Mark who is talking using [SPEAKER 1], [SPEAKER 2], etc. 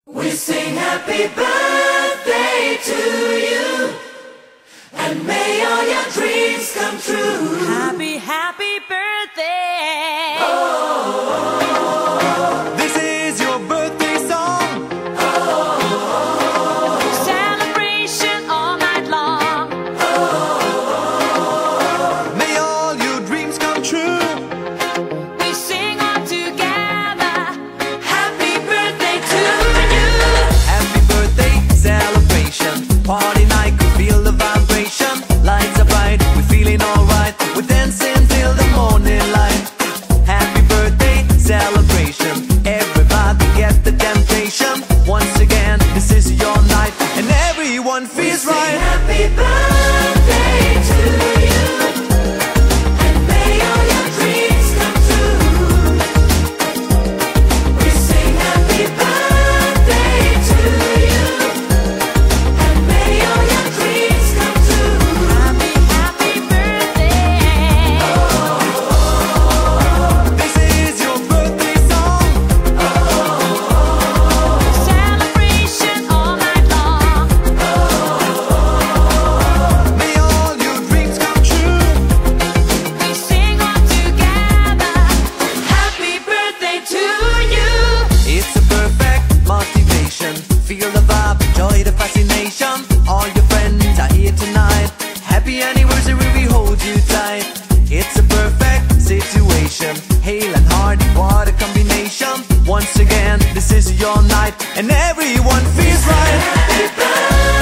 [SPEAKER 1] We sing happy birthday to you, and may all your dreams come true.
[SPEAKER 2] Happy, happy birthday.
[SPEAKER 3] This is your birthday song.
[SPEAKER 2] Celebration all night long.
[SPEAKER 3] May all your dreams come true.
[SPEAKER 2] We sing all together.
[SPEAKER 1] Happy birthday to you.
[SPEAKER 3] Happy birthday celebration. Party night, we feel the vibration. Lights are bright, we're feeling alright. We're dancing till the morning light. Happy birthday celebration. Everybody get the temptation. Once again, this is your night, and everyone feels
[SPEAKER 1] Sing
[SPEAKER 3] right.
[SPEAKER 1] happy birthday to you, and may all your dreams come true. We sing happy birthday to you, and may all your dreams come true.
[SPEAKER 2] Happy, happy birthday.
[SPEAKER 3] This is your birthday song.
[SPEAKER 2] Celebration all night long.
[SPEAKER 3] May all your dreams come true.
[SPEAKER 2] We sing all together.
[SPEAKER 1] Happy birthday to you.
[SPEAKER 3] It's a perfect motivation. Feel the vibe, enjoy the fascination. All your friends are here tonight. Happy anniversary, we hold you tight. It's a perfect situation. Hale and heart, what a combination. Once again, this is your night, and everyone feels right.
[SPEAKER 1] Happy birthday